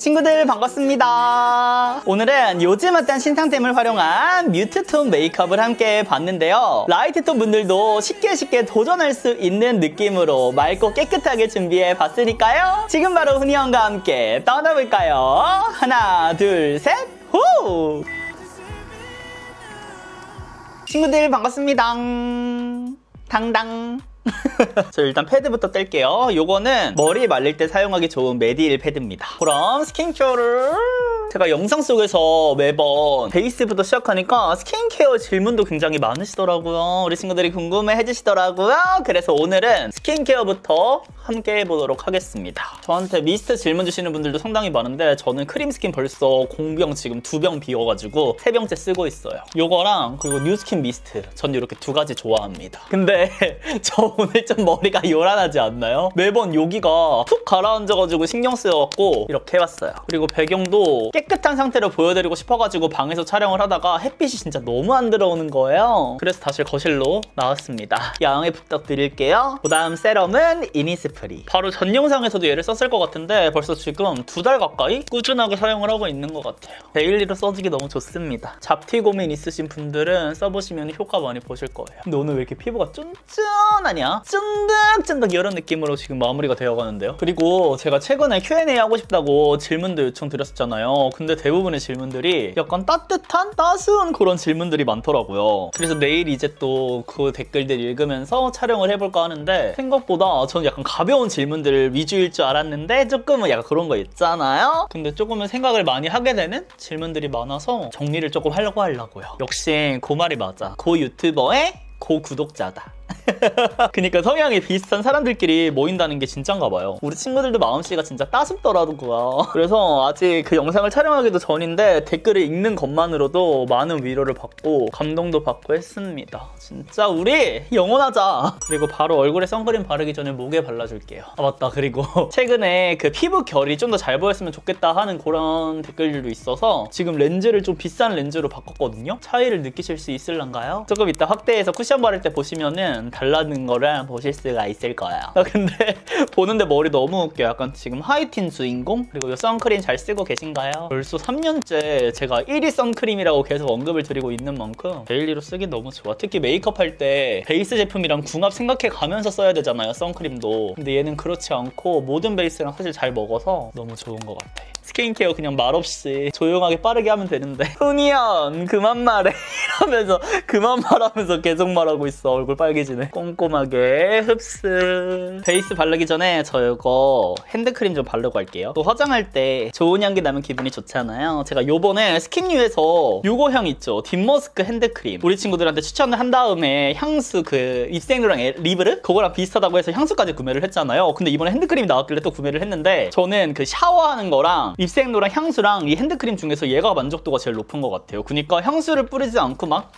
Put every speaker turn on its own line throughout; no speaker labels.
친구들 반갑습니다. 오늘은 요즘 핫한 신상템을 활용한 뮤트톤 메이크업을 함께 봤는데요. 라이트톤 분들도 쉽게 도전할 수 있는 느낌으로 맑고 깨끗하게 준비해 봤으니까요. 지금 바로 훈이형과 함께 떠나볼까요? 하나 둘 셋 후! 친구들 반갑습니다. 당당. 저 일단 패드부터 뗄게요. 요거는 머리 말릴 때 사용하기 좋은 메디힐 패드입니다. 그럼 스킨케어를 제가 영상 속에서 매번 베이스부터 시작하니까 스킨케어 질문도 굉장히 많으시더라고요. 우리 친구들이 궁금해 해주시더라고요. 그래서 오늘은 스킨케어부터 함께 해보도록 하겠습니다. 저한테 미스트 질문 주시는 분들도 상당히 많은데 저는 크림 스킨 벌써 공병 지금 2병 비워가지고 3병째 쓰고 있어요. 요거랑 그리고 뉴스킨 미스트 전 이렇게 2가지 좋아합니다. 근데 저 오늘 좀 머리가 요란하지 않나요? 매번 여기가 푹 가라앉아가지고 신경 쓰여갖고 이렇게 해봤어요. 그리고 배경도 깨끗한 상태로 보여드리고 싶어가지고 방에서 촬영을 하다가 햇빛이 진짜 너무 안 들어오는 거예요. 그래서 다시 거실로 나왔습니다. 양해 부탁드릴게요. 그 다음 세럼은 이니스프리. 바로 전 영상에서도 얘를 썼을 것 같은데 벌써 지금 2달 가까이 꾸준하게 사용을 하고 있는 것 같아요. 데일리로 써주기 너무 좋습니다. 잡티 고민 있으신 분들은 써보시면 효과 많이 보실 거예요. 근데 오늘 왜 이렇게 피부가 쫀쫀하냐? 쫀득쫀득 이런 느낌으로 지금 마무리가 되어가는데요. 그리고 제가 최근에 Q&A 하고 싶다고 질문도 요청드렸었잖아요. 근데 대부분의 질문들이 약간 따뜻한, 따스한 그런 질문들이 많더라고요. 그래서 내일 이제 또 그 댓글들 읽으면서 촬영을 해볼까 하는데 생각보다 저는 약간 가벼운 질문들 위주일 줄 알았는데 조금은 약간 그런 거 있잖아요. 근데 조금은 생각을 많이 하게 되는 질문들이 많아서 정리를 조금 하려고요. 역시 그 말이 맞아. 고 유튜버의 고 구독자다. 그니까 성향이 비슷한 사람들끼리 모인다는 게 진짠가 봐요. 우리 친구들도 마음씨가 진짜 따숩더라고요. 그래서 아직 그 영상을 촬영하기도 전인데 댓글을 읽는 것만으로도 많은 위로를 받고 감동도 받고 했습니다. 진짜 우리 영원하자. 그리고 바로 얼굴에 선크림 바르기 전에 목에 발라줄게요. 아 맞다. 그리고 최근에 그 피부 결이 좀 더 잘 보였으면 좋겠다 하는 그런 댓글들도 있어서 지금 렌즈를 좀 비싼 렌즈로 바꿨거든요. 차이를 느끼실 수 있을란가요? 조금 이따 확대해서 쿠션 바를 때 보시면은 달라는 거를 보실 수가 있을 거예요. 근데 보는데 머리 너무 웃겨. 약간 지금 하이틴 주인공? 그리고 이 선크림 잘 쓰고 계신가요? 벌써 3년째 제가 1위 선크림이라고 계속 언급을 드리고 있는 만큼 데일리로 쓰기 너무 좋아. 특히 메이크업 할 때 베이스 제품이랑 궁합 생각해 가면서 써야 되잖아요, 선크림도. 근데 얘는 그렇지 않고 모든 베이스랑 사실 잘 먹어서 너무 좋은 것 같아. 스킨케어 그냥 말없이 조용하게 빠르게 하면 되는데 훈이형 그만 말해 이러면서 그만 말하면서 계속 말하고 있어. 얼굴 빨개지네. 꼼꼼하게 흡수. 베이스 바르기 전에 저 이거 핸드크림 좀 바르고 할게요. 또 화장할 때 좋은 향기 나면 기분이 좋잖아요. 제가 요번에 스킨유에서 요거 향 있죠? 딥머스크 핸드크림 우리 친구들한테 추천을 한 다음에 향수 그 입생로랑 리브르? 그거랑 비슷하다고 해서 향수까지 구매를 했잖아요. 근데 이번에 핸드크림이 나왔길래 또 구매를 했는데 저는 그 샤워하는 거랑 입생로랑 향수랑 이 핸드크림 중에서 얘가 만족도가 제일 높은 것 같아요. 그러니까 향수를 뿌리지 않고 막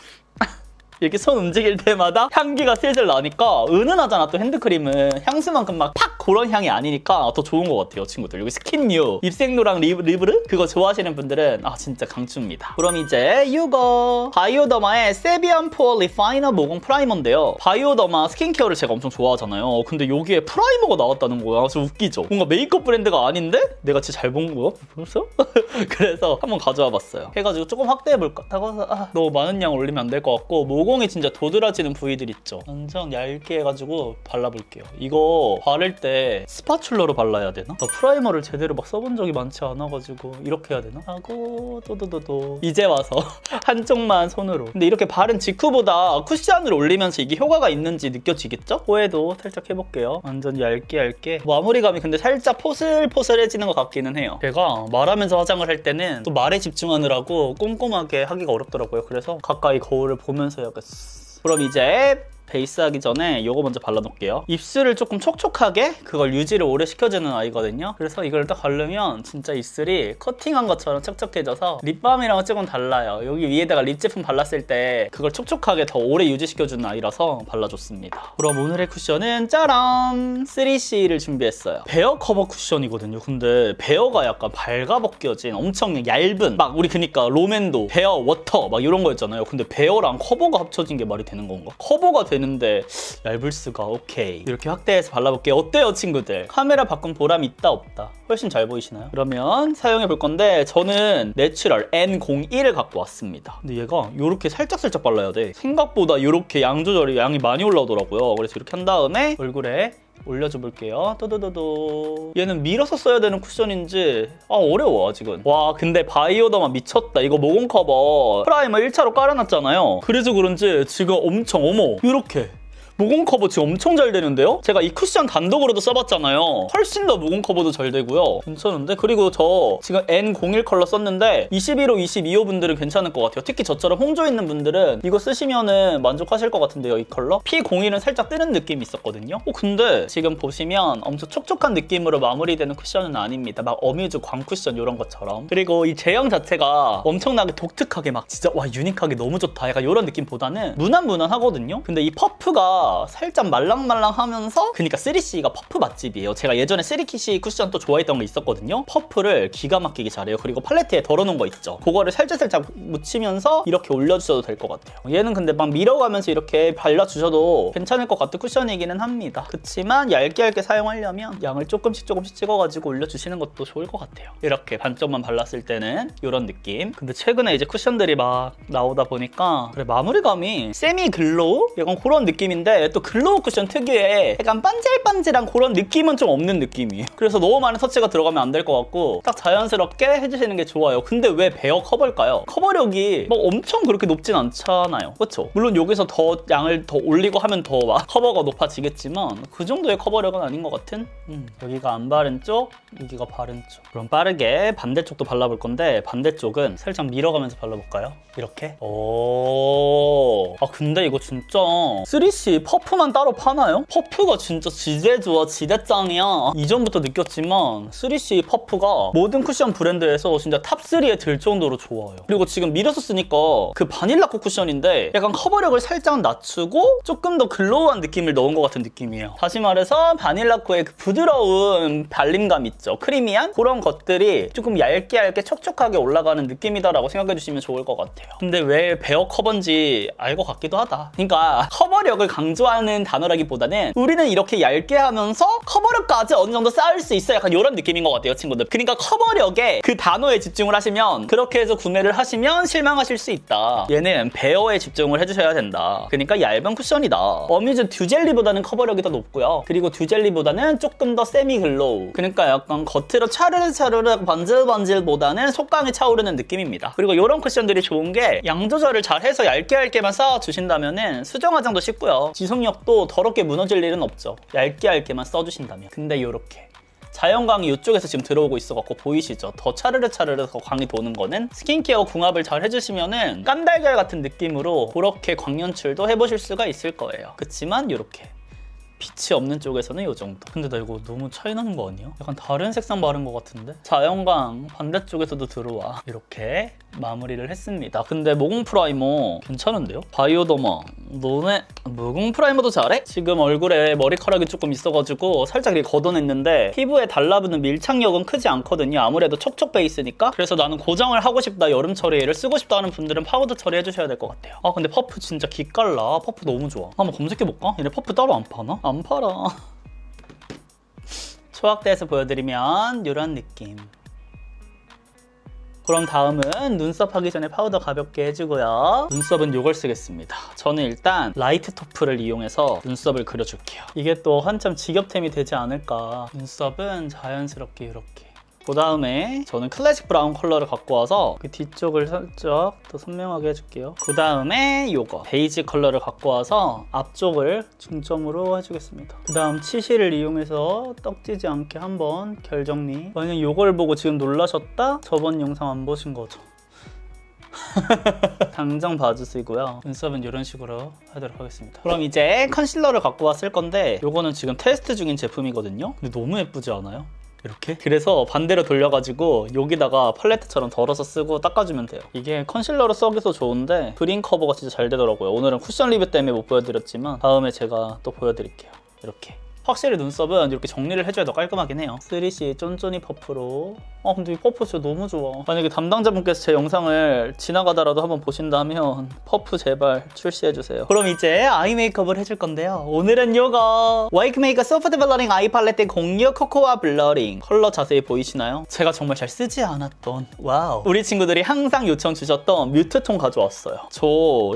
이렇게 손 움직일 때마다 향기가 슬슬 나니까 은은하잖아. 또 핸드크림은 향수만큼 막 팍 그런 향이 아니니까 더 좋은 것 같아요, 친구들. 여기 스킨뉴 입생로랑 리브르 그거 좋아하시는 분들은 진짜 강추입니다. 그럼 이제 이거 바이오더마의 세비안 포어 리파이너 모공 프라이머인데요. 바이오더마 스킨케어를 제가 엄청 좋아하잖아요. 근데 여기에 프라이머가 나왔다는 거야. 좀 웃기죠? 뭔가 메이크업 브랜드가 아닌데 내가 진짜 잘 본 거야? 벌써? 그래서 한번 가져와 봤어요. 해가지고 조금 확대해볼까 하고 너무 많은 양 올리면 안 될 것 같고 모공이 진짜 도드라지는 부위들 있죠? 완전 얇게 해가지고 발라볼게요. 이거 바를 때 스파츌러로 발라야 되나? 나 프라이머를 제대로 막 써본 적이 많지 않아가지고 이렇게 해야 되나? 하고 또도도도 이제 와서 한쪽만 손으로. 근데 이렇게 바른 직후보다 쿠션을 올리면서 이게 효과가 있는지 느껴지겠죠? 코에도 살짝 해볼게요. 완전 얇게 마무리감이 근데 살짝 포슬포슬해지는 것 같기는 해요. 제가 말하면서 화장을 할 때는 또 말에 집중하느라고 꼼꼼하게 하기가 어렵더라고요. 그래서 가까이 거울을 보면서 약간 그럼 이제 베이스 하기 전에 이거 먼저 발라놓을게요. 입술을 조금 촉촉하게 그걸 유지를 오래 시켜주는 아이거든요. 그래서 이걸 딱 바르면 진짜 입술이 커팅한 것처럼 촉촉해져서 립밤이랑은 조금 달라요. 여기 위에다가 립 제품 발랐을 때 그걸 촉촉하게 더 오래 유지시켜주는 아이라서 발라줬습니다. 그럼 오늘의 쿠션은 짜란! 3C를 준비했어요. 베어 커버 쿠션이거든요. 근데 베어가 약간 발가벗겨진 엄청 얇은 막 우리 그니까 롬앤도 베어 워터 막 이런 거였잖아요. 근데 베어랑 커버가 합쳐진 게 말이 되는 건가? 커버가 되는데 얇을 수가. 오케이. 이렇게 확대해서 발라볼게요. 어때요, 친구들? 카메라 바꾼 보람이 있다 없다? 훨씬 잘 보이시나요? 그러면 사용해 볼 건데 저는 내추럴 N01을 갖고 왔습니다. 근데 얘가 이렇게 살짝살짝 발라야 돼. 생각보다 이렇게 양 조절이 양이 많이 올라오더라고요. 그래서 이렇게 한 다음에 얼굴에 올려줘 볼게요. 또도도도. 얘는 밀어서 써야 되는 쿠션인지 어려워 아직은. 와 근데 바이오더마 미쳤다. 이거 모공 커버 프라이머 1차로 깔아놨잖아요. 그래서 그런지 지금 엄청 어머 이렇게 모공 커버 지금 엄청 잘 되는데요? 제가 이 쿠션 단독으로도 써봤잖아요. 훨씬 더 모공 커버도 잘 되고요. 괜찮은데? 그리고 저 지금 N01 컬러 썼는데 21호, 22호 분들은 괜찮을 것 같아요. 특히 저처럼 홍조 있는 분들은 이거 쓰시면은 만족하실 것 같은데요, 이 컬러? P01은 살짝 뜨는 느낌이 있었거든요. 근데 지금 보시면 엄청 촉촉한 느낌으로 마무리되는 쿠션은 아닙니다. 막 어뮤즈 광 쿠션 이런 것처럼. 그리고 이 제형 자체가 엄청나게 독특하게 막 진짜 와 유니크하게 너무 좋다. 약간 이런 느낌보다는 무난무난하거든요. 근데 이 퍼프가 살짝 말랑말랑하면서 그러니까 3CE가 퍼프 맛집이에요. 제가 예전에 3CE 쿠션 또 좋아했던 거 있었거든요. 퍼프를 기가 막히게 잘해요. 그리고 팔레트에 덜어놓은 거 있죠. 그거를 살짝살짝 묻히면서 이렇게 올려주셔도 될 것 같아요. 얘는 근데 막 밀어가면서 이렇게 발라주셔도 괜찮을 것 같은 쿠션이기는 합니다. 그치만 얇게 사용하려면 양을 조금씩 찍어가지고 올려주시는 것도 좋을 것 같아요. 이렇게 반쪽만 발랐을 때는 이런 느낌. 근데 최근에 이제 쿠션들이 막 나오다 보니까 그래 마무리감이 세미 글로우? 약간 그런 느낌인데 또 글로우 쿠션 특유의 약간 반질반질한 그런 느낌은 좀 없는 느낌이에요. 그래서 너무 많은 터치가 들어가면 안 될 것 같고 딱 자연스럽게 해주시는 게 좋아요. 근데 왜 베어 커버일까요? 커버력이 막 엄청 그렇게 높진 않잖아요. 그렇죠? 물론 여기서 더 양을 더 올리고 하면 더 막 커버가 높아지겠지만 그 정도의 커버력은 아닌 것 같은? 여기가 안 바른 쪽, 여기가 바른 쪽. 그럼 빠르게 반대쪽도 발라볼 건데 반대쪽은 살짝 밀어가면서 발라볼까요? 이렇게? 근데 이거 진짜 3CE 퍼프만 따로 파나요? 퍼프가 진짜 지대 좋아, 지대 짱이야. 이전부터 느꼈지만 3CE 퍼프가 모든 쿠션 브랜드에서 진짜 탑3에 들 정도로 좋아요. 그리고 지금 밀어서 쓰니까 그 바닐라코 쿠션인데 약간 커버력을 살짝 낮추고 조금 더 글로우한 느낌을 넣은 것 같은 느낌이에요. 다시 말해서 바닐라코의 그 부드러운 발림감 있죠? 크리미한? 그런 것들이 조금 얇게 촉촉하게 올라가는 느낌이다라고 생각해주시면 좋을 것 같아요. 근데 왜 베어 커버인지 알 것 같기도 하다. 그러니까 커버력을 강조하는 단어라기보다는 우리는 이렇게 얇게 하면서 커버력까지 어느 정도 쌓을 수 있어 약간 이런 느낌인 것 같아요, 친구들. 그러니까 커버력에 그 단어에 집중을 하시면 그렇게 해서 구매를 하시면 실망하실 수 있다. 얘는 베어에 집중을 해주셔야 된다. 그러니까 얇은 쿠션이다. 어뮤즈 듀젤리보다는 커버력이 더 높고요. 그리고 듀젤리보다는 조금 더 세미 글로우. 그러니까 약간 겉으로 차르르 반질반질보다는 속감이 차오르는 느낌입니다. 그리고 이런 쿠션들이 좋은 게 양 조절을 잘해서 얇게만 쌓아주신다면은 수정 화장도 쉽고요. 지속력도 더럽게 무너질 일은 없죠. 얇게만 써주신다면. 근데 이렇게 자연광이 이쪽에서 지금 들어오고 있어갖고 보이시죠? 더 차르르 더 광이 도는 거는 스킨케어 궁합을 잘 해주시면은 깐달걀 같은 느낌으로 그렇게 광연출도 해보실 수가 있을 거예요. 그치만 이렇게 빛이 없는 쪽에서는 이 정도. 근데 나 이거 너무 차이 나는 거 아니야? 약간 다른 색상 바른 것 같은데? 자연광 반대쪽에서도 들어와. 이렇게 마무리를 했습니다. 근데 모공 프라이머 괜찮은데요? 바이오더마 너네 모공 프라이머도 잘해? 지금 얼굴에 머리카락이 조금 있어가지고 살짝 이렇게 걷어냈는데 피부에 달라붙는 밀착력은 크지 않거든요. 아무래도 촉촉 베이스니까. 그래서 나는 고정을 하고 싶다, 여름철에 얘를 쓰고 싶다 하는 분들은 파우더 처리해주셔야 될 것 같아요. 근데 퍼프 진짜 기깔나. 퍼프 너무 좋아. 한번 검색해볼까? 얘네 퍼프 따로 안 파나? 안 팔아. 초확대해서 보여드리면 이런 느낌. 그럼 다음은 눈썹 하기 전에 파우더 가볍게 해주고요. 눈썹은 이걸 쓰겠습니다. 저는 일단 라이트 토프를 이용해서 눈썹을 그려줄게요. 이게 또 한참 직업템이 되지 않을까. 눈썹은 자연스럽게 이렇게. 그 다음에 저는 클래식 브라운 컬러를 갖고 와서 그 뒤쪽을 살짝 더 선명하게 해줄게요. 그 다음에 이거 베이지 컬러를 갖고 와서 앞쪽을 중점으로 해주겠습니다. 그 다음 치실을 이용해서 떡지지 않게 한번 결정리. 만약 이걸 보고 지금 놀라셨다? 저번 영상 안 보신 거죠? 당장 봐주시고요. 눈썹은 이런 식으로 하도록 하겠습니다. 그럼 이제 컨실러를 갖고 왔을 건데 이거는 지금 테스트 중인 제품이거든요. 근데 너무 예쁘지 않아요? 이렇게? 그래서 반대로 돌려가지고 여기다가 팔레트처럼 덜어서 쓰고 닦아주면 돼요. 이게 컨실러로 써기도 좋은데 브링 커버가 진짜 잘 되더라고요. 오늘은 쿠션 리뷰 때문에 못 보여드렸지만 다음에 제가 또 보여드릴게요. 이렇게 확실히 눈썹은 이렇게 정리를 해줘야 더 깔끔하긴 해요. 3C 쫀쫀이 퍼프로. 근데 이 퍼프 진짜 너무 좋아. 만약에 담당자분께서 제 영상을 지나가다라도 한번 보신다면 퍼프 제발 출시해주세요. 그럼 이제 아이 메이크업을 해줄 건데요. 오늘은 요거 웨이크메이커 소프트 블러링 아이 팔레트 06 코코아 블러링. 컬러 자세히 보이시나요? 제가 정말 잘 쓰지 않았던 와우 우리 친구들이 항상 요청 주셨던 뮤트톤 가져왔어요. 저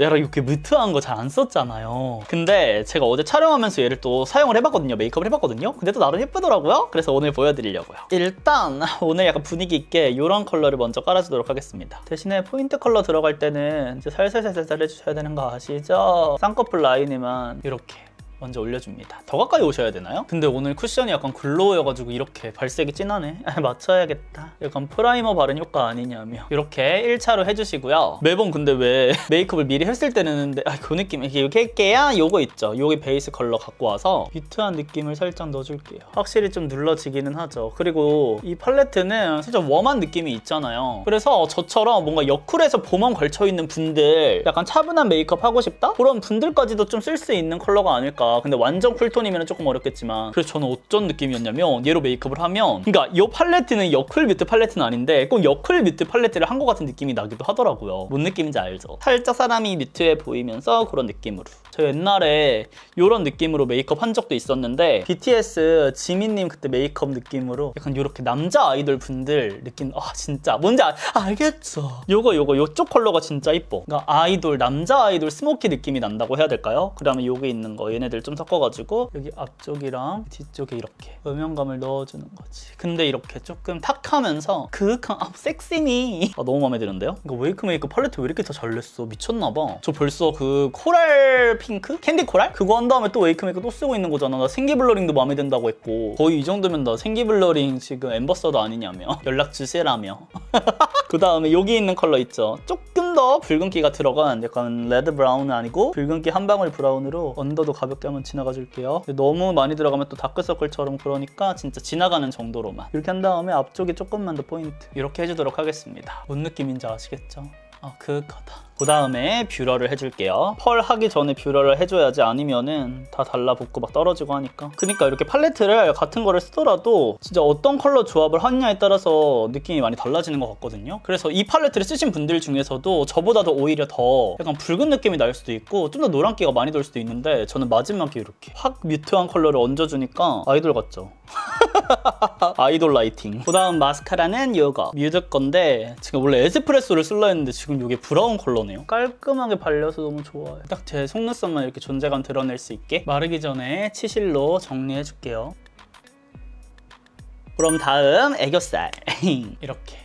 약간 이렇게 뮤트한 거 잘 안 썼잖아요. 근데 제가 어제 촬영하면서 얘를 또 사용을 해봤거든요. 메이크업을 해봤거든요. 근데 또 나름 예쁘더라고요. 그래서 오늘 보여드리려고요. 일단 오늘 약간 분위기 있게 이런 컬러를 먼저 깔아주도록 하겠습니다. 대신에 포인트 컬러 들어갈 때는 이제 살살살살 해주셔야 되는 거 아시죠? 쌍꺼풀 라인에만 이렇게 먼저 올려줍니다. 더 가까이 오셔야 되나요? 근데 오늘 쿠션이 약간 글로우여가지고 이렇게 발색이 진하네. 맞춰야겠다. 약간 프라이머 바른 효과 아니냐며. 이렇게 1차로 해주시고요. 매번 근데 왜 메이크업을 미리 했을 때는 그 느낌 이렇게 할게요. 요거 있죠? 요게 베이스 컬러 갖고 와서 뮤트한 느낌을 살짝 넣어줄게요. 확실히 좀 눌러지기는 하죠. 그리고 이 팔레트는 살짝 웜한 느낌이 있잖아요. 그래서 저처럼 뭔가 여쿨에서 봄웜 걸쳐있는 분들 약간 차분한 메이크업 하고 싶다? 그런 분들까지도 좀 쓸 수 있는 컬러가 아닐까. 근데 완전 쿨톤이면 조금 어렵겠지만 그래서 저는 어떤 느낌이었냐면 얘로 메이크업을 하면 그러니까 이 팔레트는 여쿨 뮤트 팔레트는 아닌데 꼭 여쿨 뮤트 팔레트를 한 것 같은 느낌이 나기도 하더라고요. 뭔 느낌인지 알죠? 살짝 사람이 뮤트해 보이면서 그런 느낌으로. 저 옛날에 이런 느낌으로 메이크업 한 적도 있었는데 BTS 지민님 그때 메이크업 느낌으로 약간 이렇게 남자 아이돌 분들 느낌 진짜 뭔지 알겠죠? 요쪽 컬러가 진짜 이뻐. 그러니까 아이돌 남자 아이돌 스모키 느낌이 난다고 해야 될까요? 그다음에 여기 있는 거 얘네들 좀 섞어가지고 여기 앞쪽이랑 뒤쪽에 이렇게 음영감을 넣어주는 거지. 근데 이렇게 조금 탁하면서 그윽한 섹시미 너무 마음에 드는데요? 이거 웨이크메이커 팔레트 왜 이렇게 다 잘 냈어? 미쳤나봐. 저 벌써 그 코랄 핑크? 캔디 코랄? 그거 한 다음에 또 웨이크메이커 또 쓰고 있는 거잖아. 나 생기 블러링도 마음에 든다고 했고 거의 이 정도면 나 생기 블러링 지금 앰버서더 아니냐며 연락 주시라며. 그 다음에 여기 있는 컬러 있죠? 조금 더 붉은기가 들어간 약간 레드 브라운은 아니고 붉은기 한 방울 브라운으로 언더도 가볍게 한번 지나가 줄게요. 너무 많이 들어가면 또 다크서클처럼 그러니까 진짜 지나가는 정도로만 이렇게 한 다음에 앞쪽에 조금만 더 포인트 이렇게 해주도록 하겠습니다. 뭔 느낌인지 아시겠죠? 그윽하다. 그 다음에 뷰러를 해줄게요. 펄 하기 전에 뷰러를 해줘야지 아니면은 다 달라붙고 막 떨어지고 하니까. 그러니까 이렇게 팔레트를 같은 거를 쓰더라도 진짜 어떤 컬러 조합을 하느냐에 따라서 느낌이 많이 달라지는 것 같거든요. 그래서 이 팔레트를 쓰신 분들 중에서도 저보다도 오히려 더 약간 붉은 느낌이 날 수도 있고 좀 더 노란기가 많이 돌 수도 있는데 저는 마지막에 이렇게 확 뮤트한 컬러를 얹어주니까 아이돌 같죠? 아이돌 라이팅. 그 다음 마스카라는 이거 뮤드 건데 지금 원래 에스프레소를 쓸라 했는데 지금 이게 브라운 컬러네요. 깔끔하게 발려서 너무 좋아요. 딱 제 속눈썹만 이렇게 존재감 드러낼 수 있게 마르기 전에 치실로 정리해줄게요. 그럼 다음 애교살 이렇게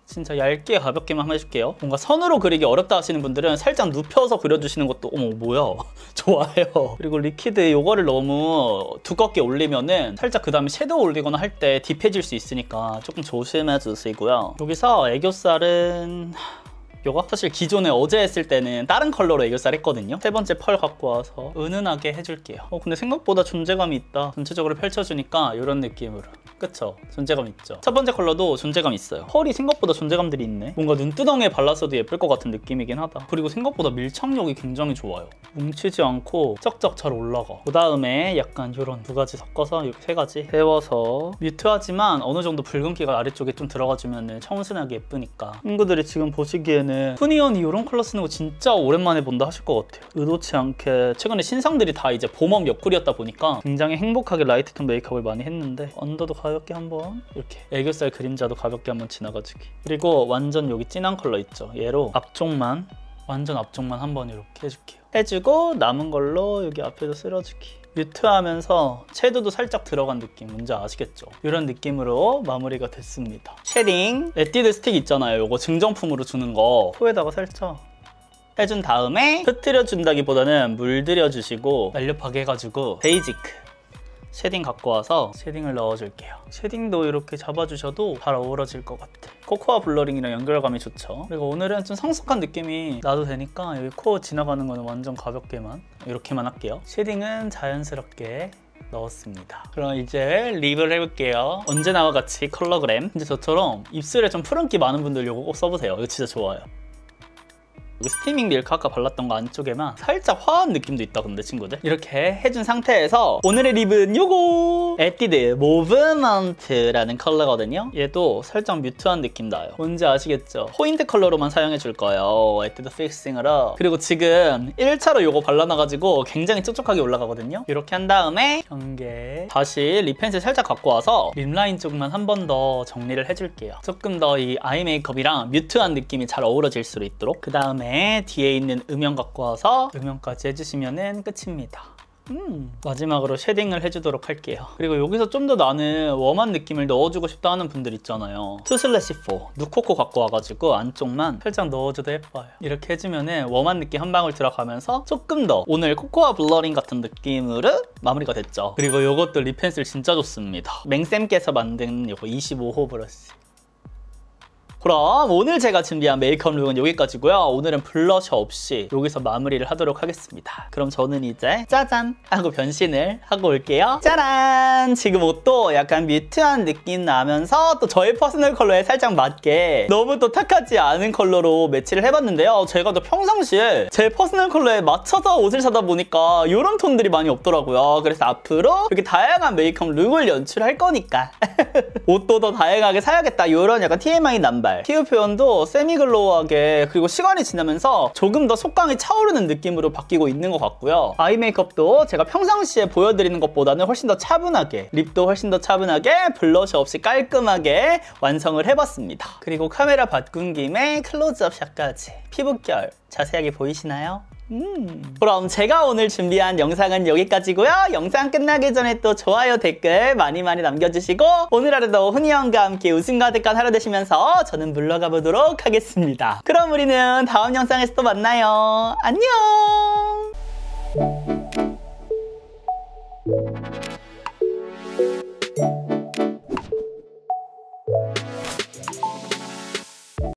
진짜 얇게 가볍게만 한번 해줄게요. 뭔가 선으로 그리기 어렵다 하시는 분들은 살짝 눕혀서 그려주시는 것도 뭐야 좋아요. 그리고 리퀴드 이거를 너무 두껍게 올리면은 살짝 그 다음에 섀도우 올리거나 할 때 딥해질 수 있으니까 조금 조심해 주시고요. 여기서 애교살은 요거 사실 기존에 어제 했을 때는 다른 컬러로 애교살 했거든요. 세 번째 펄 갖고 와서 은은하게 해줄게요. 근데 생각보다 존재감이 있다. 전체적으로 펼쳐주니까 이런 느낌으로. 그쵸? 존재감 있죠? 첫 번째 컬러도 존재감 있어요. 펄이 생각보다 존재감들이 있네. 뭔가 눈두덩이에 발랐어도 예쁠 것 같은 느낌이긴 하다. 그리고 생각보다 밀착력이 굉장히 좋아요. 뭉치지 않고 쩍쩍 잘 올라가. 그 다음에 약간 이런 두 가지 섞어서 이렇게 세 가지 세워서 뮤트하지만 어느 정도 붉은기가 아래쪽에 좀 들어가주면 청순하게 예쁘니까. 친구들이 지금 보시기에는 푸니언이 이런 컬러 쓰는 거 진짜 오랜만에 본다 하실 것 같아요. 의도치 않게 최근에 신상들이 다 이제 봄웜 옆구리였다 보니까 굉장히 행복하게 라이트톤 메이크업을 많이 했는데 언더도 가볍게 한번 이렇게 애교살 그림자도 가볍게 한번 지나가주기. 그리고 완전 여기 진한 컬러 있죠? 얘로 앞쪽만 완전 앞쪽만 한번 이렇게 해줄게요. 해주고 남은 걸로 여기 앞에도 쓸어주기. 뮤트하면서 섀도우도 살짝 들어간 느낌 뭔지 아시겠죠? 이런 느낌으로 마무리가 됐습니다. 쉐딩 에뛰드 스틱 있잖아요. 이거 증정품으로 주는 거 코에다가 살짝 해준 다음에 흐트려준다기보다는 물들여주시고 날렵하게 해가지고 베이지크 쉐딩 갖고 와서 쉐딩을 넣어줄게요. 쉐딩도 이렇게 잡아주셔도 잘 어우러질 것 같아. 코코아 블러링이랑 연결감이 좋죠. 그리고 오늘은 좀 성숙한 느낌이 나도 되니까 여기 코 지나가는 거는 완전 가볍게만 이렇게만 할게요. 쉐딩은 자연스럽게 넣었습니다. 그럼 이제 립을 해볼게요. 언제나와 같이 컬러그램. 근데 저처럼 입술에 좀 푸른기 많은 분들 이거 꼭 써보세요. 이거 진짜 좋아요. 여기 스티밍 밀크 아까 발랐던 거 안쪽에만 살짝 화한 느낌도 있다 근데 친구들. 이렇게 해준 상태에서 오늘의 립은 요거 에뛰드 모브먼트라는 컬러거든요. 얘도 살짝 뮤트한 느낌 나요. 뭔지 아시겠죠? 포인트 컬러로만 사용해 줄 거예요. 에뛰드 픽싱으로. 그리고 지금 1차로 요거 발라놔가지고 굉장히 촉촉하게 올라가거든요. 이렇게 한 다음에 경계 다시 립 펜슬 살짝 갖고 와서 립 라인 쪽만 한 번 더 정리를 해줄게요. 조금 더 이 아이 메이크업이랑 뮤트한 느낌이 잘 어우러질 수 있도록. 그 다음에 뒤에 있는 음영 갖고 와서 음영까지 해주시면 끝입니다. 마지막으로 쉐딩을 해주도록 할게요. 그리고 여기서 좀 더 나는 웜한 느낌을 넣어주고 싶다 하는 분들 있잖아요. 2/4 누코코 갖고 와가지고 안쪽만 살짝 넣어줘도 예뻐요. 이렇게 해주면 웜한 느낌 한 방울 들어가면서 조금 더 오늘 코코아 블러링 같은 느낌으로 마무리가 됐죠. 그리고 이것도 립 펜슬 진짜 좋습니다. 맹쌤께서 만든 이거 25호 브러쉬. 그럼 오늘 제가 준비한 메이크업 룩은 여기까지고요. 오늘은 블러셔 없이 여기서 마무리를 하도록 하겠습니다. 그럼 저는 이제 짜잔 하고 변신을 하고 올게요. 짜란! 지금 옷도 약간 뮤트한 느낌 나면서 또 저의 퍼스널 컬러에 살짝 맞게 너무 또 탁하지 않은 컬러로 매치를 해봤는데요. 제가 또 평상시에 제 퍼스널 컬러에 맞춰서 옷을 사다 보니까 이런 톤들이 많이 없더라고요. 그래서 앞으로 이렇게 다양한 메이크업 룩을 연출할 거니까 옷도 더 다양하게 사야겠다. 이런 약간 TMI 남발. 피부 표현도 세미글로우하게 그리고 시간이 지나면서 조금 더 속광이 차오르는 느낌으로 바뀌고 있는 것 같고요. 아이 메이크업도 제가 평상시에 보여드리는 것보다는 훨씬 더 차분하게 립도 훨씬 더 차분하게 블러셔 없이 깔끔하게 완성을 해봤습니다. 그리고 카메라 바꾼 김에 클로즈업 샷까지 피부결 자세하게 보이시나요? 그럼 제가 오늘 준비한 영상은 여기까지고요. 영상 끝나기 전에 또 좋아요, 댓글 많이 남겨주시고 오늘 하루도 훈이 형과 함께 웃음 가득한 하루 되시면서 저는 물러가 보도록 하겠습니다. 그럼 우리는 다음 영상에서 또 만나요. 안녕!